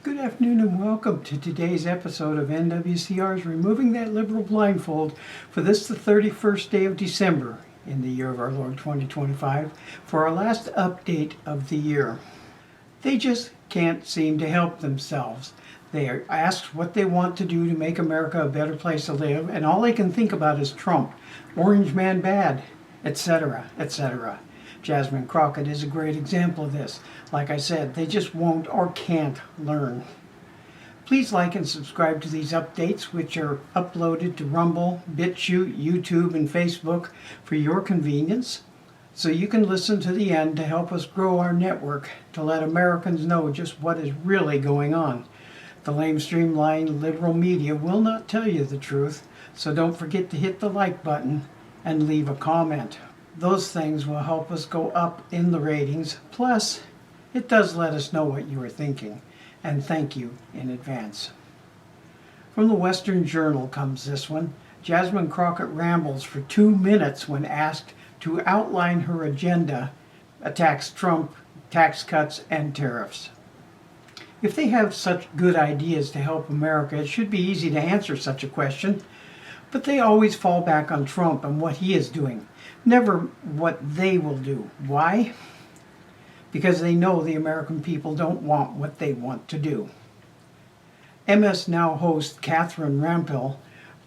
Good afternoon and welcome to today's episode of NWCR's Removing That Liberal Blindfold for this, the 31st day of December in the year of our Lord 2025, for our last update of the year. They just can't seem to help themselves. They are asked what they want to do to make America a better place to live, and all they can think about is Trump, Orange Man bad, etc., etc. Jasmine Crockett is a great example of this. Like I said, they just won't or can't learn. Please like and subscribe to these updates, which are uploaded to Rumble, BitChute, YouTube, and Facebook for your convenience, so you can listen to the end to help us grow our network to let Americans know just what is really going on. The lame streamlined liberal media will not tell you the truth, so don't forget to hit the like button and leave a comment. Those things will help us go up in the ratings. Plus, it does let us know what you are thinking, and thank you in advance. From the Western Journal comes this one. Jasmine Crockett rambles for 2 minutes when asked to outline her agenda, attacks Trump, tax cuts, and tariffs. If they have such good ideas to help America, it should be easy to answer such a question. But they always fall back on Trump and what he is doing, never what they will do. Why? Because they know the American people don't want what they want to do. MS Now host Catherine Rampell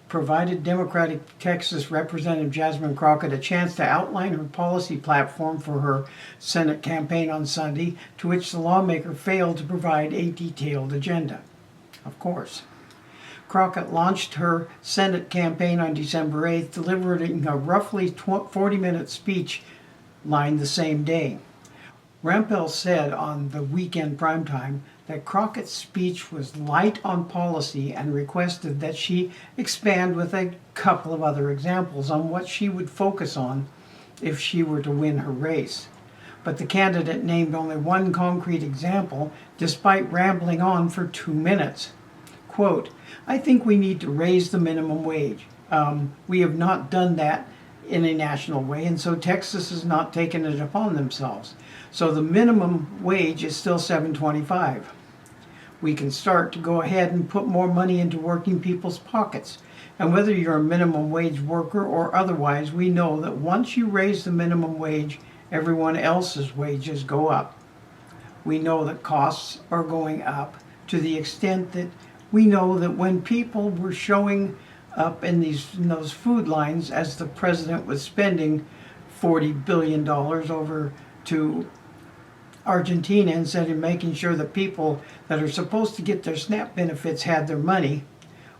provided Democratic Texas Representative Jasmine Crockett a chance to outline her policy platform for her Senate campaign on Sunday, to which the lawmaker failed to provide a detailed agenda. Of course. Crockett launched her Senate campaign on December 8th, delivering a roughly 40-minute speech line the same day. Rampell said on the weekend primetime that Crockett's speech was light on policy and requested that she expand with a couple of other examples on what she would focus on if she were to win her race. But the candidate named only one concrete example, despite rambling on for 2 minutes. Quote, I think we need to raise the minimum wage. We have not done that in a national way, and so Texas has not taken it upon themselves. So the minimum wage is still $7.25. We can start to go ahead and put more money into working people's pockets. And whether you're a minimum wage worker or otherwise, we know that once you raise the minimum wage, everyone else's wages go up. We know that costs are going up to the extent that we know that when people were showing up in those food lines as the president was spending $40 billion over to Argentina instead of making sure that people that are supposed to get their SNAP benefits had their money,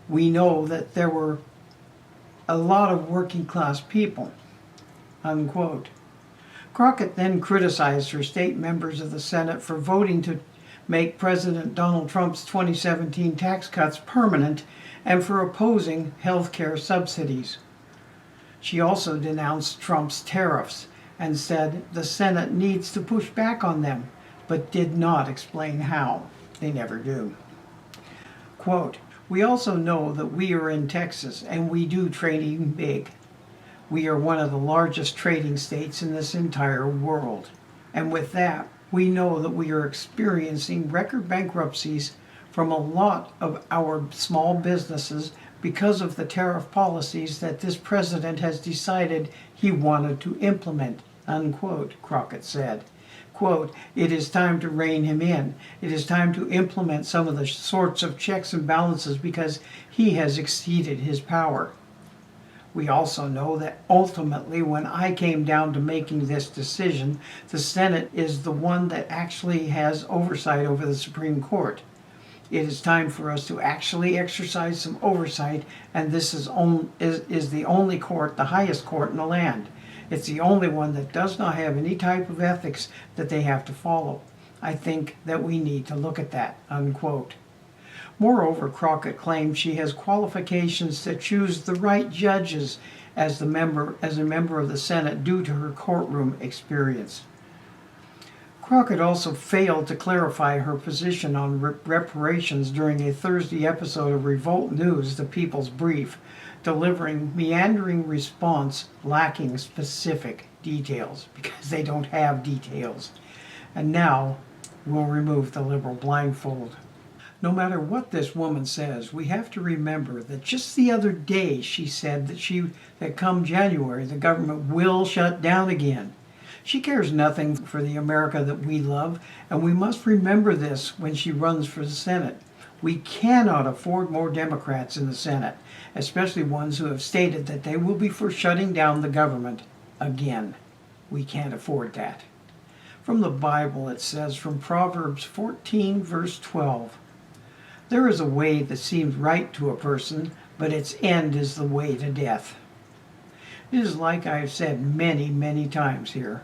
we know that there were a lot of working class people, unquote. Crockett then criticized her state members of the Senate for voting to make President Donald Trump's 2017 tax cuts permanent and for opposing health care subsidies. She also denounced Trump's tariffs and said the Senate needs to push back on them, but did not explain how. They never do. Quote, we also know that we are in Texas and we do trading big. We are one of the largest trading states in this entire world. And with that, we know that we are experiencing record bankruptcies from a lot of our small businesses because of the tariff policies that this president has decided he wanted to implement, unquote, Crockett said. Quote, it is time to rein him in. It is time to implement some of the sorts of checks and balances because he has exceeded his power. We also know that ultimately when I came down to making this decision, the Senate is the one that actually has oversight over the Supreme Court. It is time for us to actually exercise some oversight, and this is the only court, the highest court in the land. It's the only one that does not have any type of ethics that they have to follow. I think that we need to look at that, unquote. Moreover, Crockett claimed she has qualifications to choose the right judges as a member of the Senate due to her courtroom experience. Crockett also failed to clarify her position on reparations during a Thursday episode of Revolt News, The People's Brief, delivering meandering response lacking specific details because they don't have details. And now we'll remove the liberal blindfold. No matter what this woman says, we have to remember that just the other day she said that come January the government will shut down again. She cares nothing for the America that we love, and we must remember this when she runs for the Senate. We cannot afford more Democrats in the Senate, especially ones who have stated that they will be for shutting down the government again. We can't afford that. From the Bible it says from Proverbs 14 verse 12, "There is a way that seems right to a person, but its end is the way to death." It is like I have said many, many times here.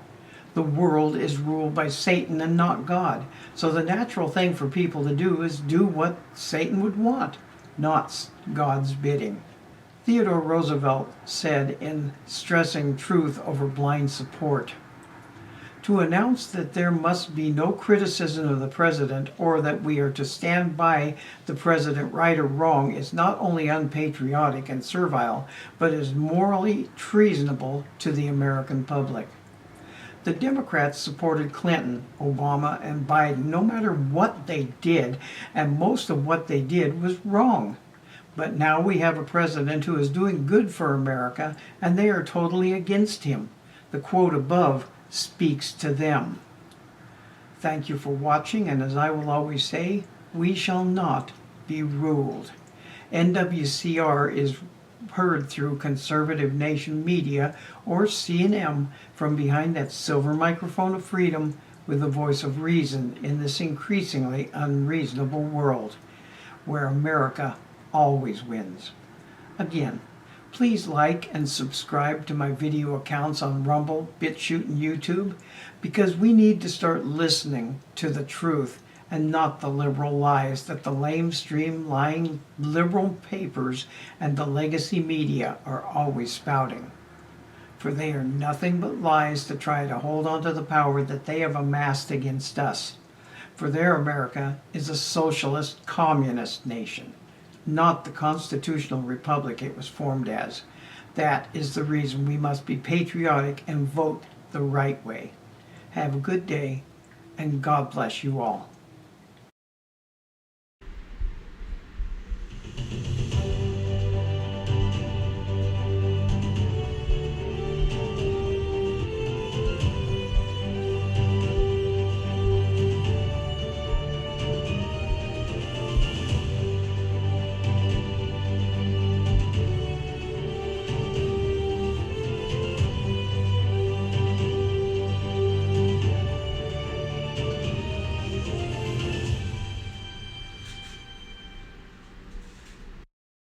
The world is ruled by Satan and not God. So the natural thing for people to do is do what Satan would want, not God's bidding. Theodore Roosevelt said in stressing truth over blind support, "To announce that there must be no criticism of the president or that we are to stand by the president right or wrong is not only unpatriotic and servile, but is morally treasonable to the American public." The Democrats supported Clinton, Obama, and Biden no matter what they did, and most of what they did was wrong. But now we have a president who is doing good for America, and they are totally against him. The quote above speaks to them. Thank you for watching, and as I will always say, we shall not be ruled. NWCR is heard through Conservative Nation Media or C&M from behind that silver microphone of freedom with the voice of reason in this increasingly unreasonable world where America always wins. Again, please like and subscribe to my video accounts on Rumble, BitChute, and YouTube because we need to start listening to the truth and not the liberal lies that the lamestream lying liberal papers and the legacy media are always spouting. For they are nothing but lies to try to hold on to the power that they have amassed against us. For their America is a socialist communist nation, not the constitutional republic it was formed as. That is the reason we must be patriotic and vote the right way. Have a good day, and God bless you all.